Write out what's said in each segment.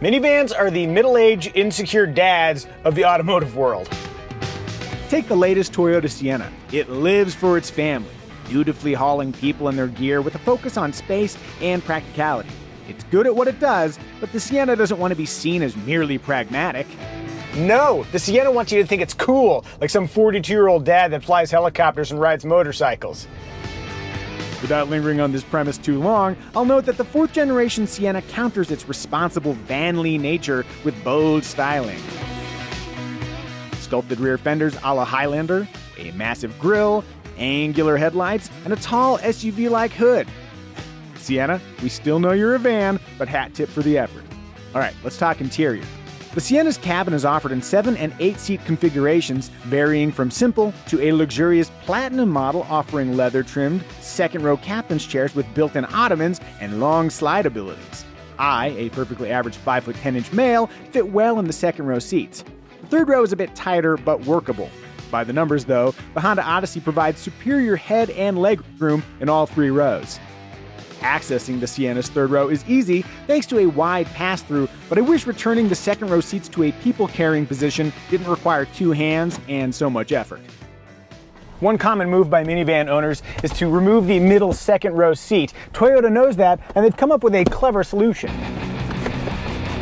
Minivans are the middle-aged, insecure dads of the automotive world. Take the latest Toyota Sienna. It lives for its family, dutifully hauling people and their gear with a focus on space and practicality. It's good at what it does, but the Sienna doesn't want to be seen as merely pragmatic. No, the Sienna wants you to think it's cool, like some 42-year-old dad that flies helicopters and rides motorcycles. Without lingering on this premise too long, I'll note that the 4th generation Sienna counters its responsible vanity nature with bold styling. Sculpted rear fenders a la Highlander, a massive grille, angular headlights, and a tall SUV-like hood. Sienna, we still know you're a van, but hat tip for the effort. Alright, let's talk interior. The Sienna's cabin is offered in 7- and 8-seat configurations, varying from simple to a luxurious platinum model offering leather-trimmed, second-row captain's chairs with built-in ottomans and long slide abilities. I, a perfectly average 5'10" male, fit well in the second-row seats. The 3rd row is a bit tighter, but workable. By the numbers, though, the Honda Odyssey provides superior head and leg room in all 3 rows. Accessing the Sienna's 3rd row is easy thanks to a wide pass-through, but I wish returning the second-row seats to a people-carrying position didn't require 2 hands and so much effort. One common move by minivan owners is to remove the middle second-row seat. Toyota knows that, and they've come up with a clever solution.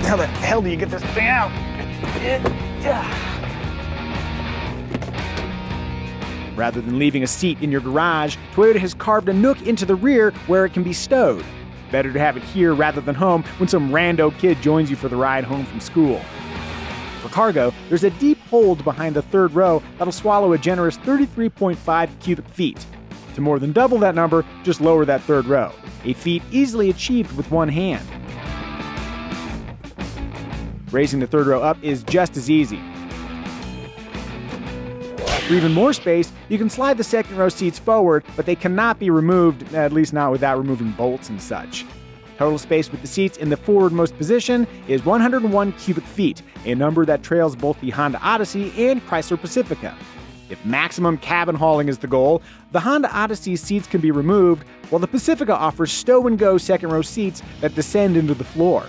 How the hell do you get this thing out? Rather than leaving a seat in your garage, Toyota has carved a nook into the rear where it can be stowed. Better to have it here rather than home when some rando kid joins you for the ride home from school. For cargo, there's a deep hold behind the 3rd row that'll swallow a generous 33.5 cubic feet. To more than double that number, just lower that 3rd row, a feat easily achieved with one hand. Raising the 3rd row up is just as easy. For even more space, you can slide the second-row seats forward, but they cannot be removed, at least not without removing bolts and such. Total space with the seats in the forwardmost position is 101 cubic feet, a number that trails both the Honda Odyssey and Chrysler Pacifica. If maximum cabin hauling is the goal, the Honda Odyssey's seats can be removed, while the Pacifica offers stow-and-go second-row seats that descend into the floor.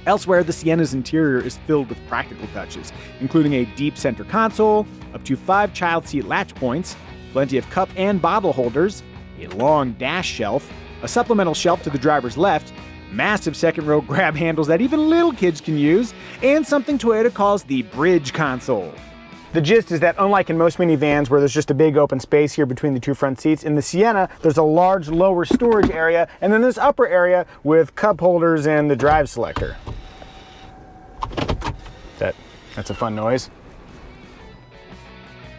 Elsewhere, the Sienna's interior is filled with practical touches, including a deep center console, up to 5 child seat latch points, plenty of cup and bottle holders, a long dash shelf, a supplemental shelf to the driver's left, massive second-row grab handles that even little kids can use, and something Toyota calls the bridge console. The gist is that unlike in most minivans where there's just a big open space here between the 2 front seats, in the Sienna there's a large lower storage area and then this upper area with cup holders and the drive selector. That's a fun noise.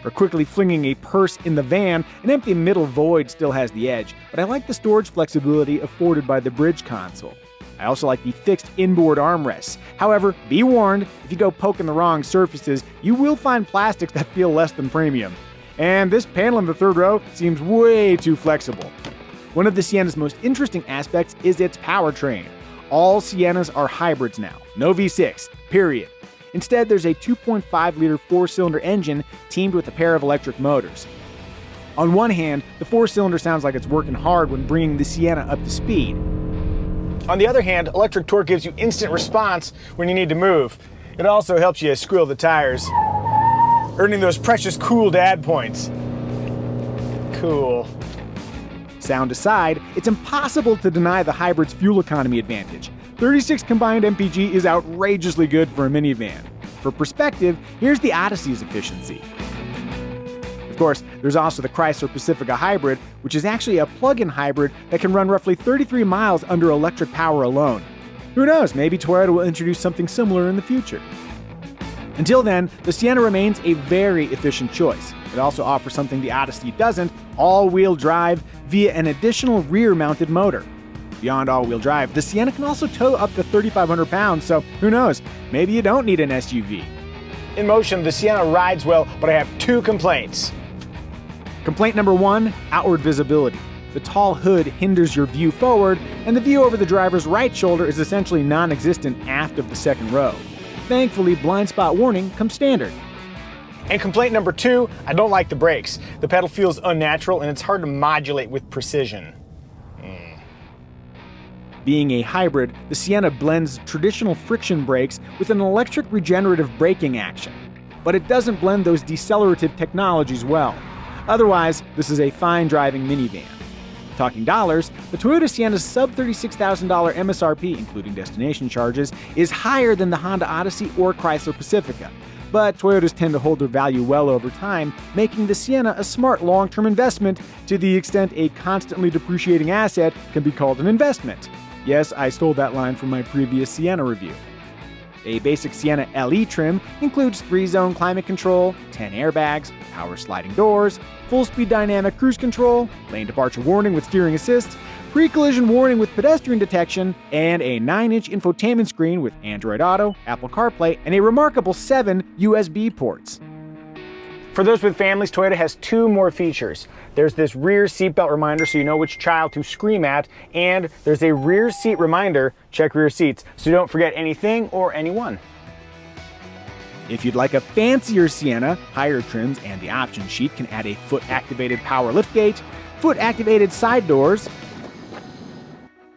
For quickly flinging a purse in the van, an empty middle void still has the edge, but I like the storage flexibility afforded by the bridge console. I also like the fixed inboard armrests. However, be warned, if you go poking the wrong surfaces, you will find plastics that feel less than premium. And this panel in the 3rd row seems way too flexible. One of the Sienna's most interesting aspects is its powertrain. All Siennas are hybrids now, no V6, period. Instead, there's a 2.5-liter 4-cylinder engine teamed with a pair of electric motors. On one hand, the 4-cylinder sounds like it's working hard when bringing the Sienna up to speed. On the other hand, electric torque gives you instant response when you need to move. It also helps you squeal the tires, earning those precious cool dad points. Cool. Sound aside, it's impossible to deny the hybrid's fuel economy advantage. 36 combined MPG is outrageously good for a minivan. For perspective, here's the Odyssey's efficiency. Of course, there's also the Chrysler Pacifica Hybrid, which is actually a plug-in hybrid that can run roughly 33 miles under electric power alone. Who knows, maybe Toyota will introduce something similar in the future. Until then, the Sienna remains a very efficient choice. It also offers something the Odyssey doesn't, all-wheel drive via an additional rear-mounted motor. Beyond all-wheel drive, the Sienna can also tow up to 3,500 pounds, so who knows, maybe you don't need an SUV. In motion, the Sienna rides well, but I have 2 complaints. Complaint number 1, outward visibility. The tall hood hinders your view forward, and the view over the driver's right shoulder is essentially non-existent aft of the 2nd row. Thankfully, blind spot warning comes standard. And complaint number 2, I don't like the brakes. The pedal feels unnatural and it's hard to modulate with precision. Being a hybrid, the Sienna blends traditional friction brakes with an electric regenerative braking action. But it doesn't blend those decelerative technologies well. Otherwise, this is a fine driving minivan. Talking dollars, the Toyota Sienna's sub-$36,000 MSRP, including destination charges, is higher than the Honda Odyssey or Chrysler Pacifica. But Toyotas tend to hold their value well over time, making the Sienna a smart long-term investment to the extent a constantly depreciating asset can be called an investment. Yes, I stole that line from my previous Sienna review. A basic Sienna LE trim includes 3-zone climate control, 10 airbags, power sliding doors, full-speed dynamic cruise control, lane departure warning with steering assist, pre-collision warning with pedestrian detection, and a 9-inch infotainment screen with Android Auto, Apple CarPlay, and a remarkable 7 USB ports. For those with families, Toyota has 2 more features. There's this rear seatbelt reminder so you know which child to scream at, and there's a rear seat reminder, check rear seats, so you don't forget anything or anyone. If you'd like a fancier Sienna, higher trims and the option sheet can add a foot-activated power liftgate, foot-activated side doors,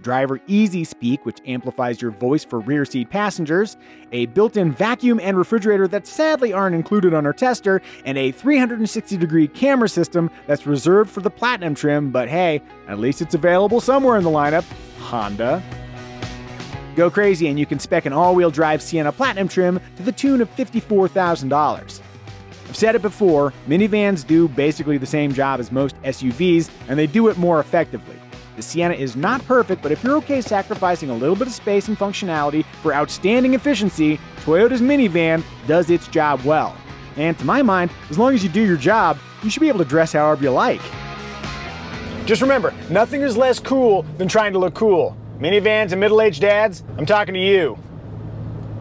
driver easy speak, which amplifies your voice for rear seat passengers, a built-in vacuum and refrigerator that sadly aren't included on our tester, and a 360-degree camera system that's reserved for the Platinum trim, but hey, at least it's available somewhere in the lineup. Honda. Go crazy and you can spec an all-wheel drive Sienna Platinum trim to the tune of $54,000. I've said it before, minivans do basically the same job as most SUVs, and they do it more effectively. The Sienna is not perfect, but if you're okay sacrificing a little bit of space and functionality for outstanding efficiency, Toyota's minivan does its job well. And to my mind, as long as you do your job, you should be able to dress however you like. Just remember, nothing is less cool than trying to look cool. Minivans and middle-aged dads, I'm talking to you.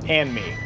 And me.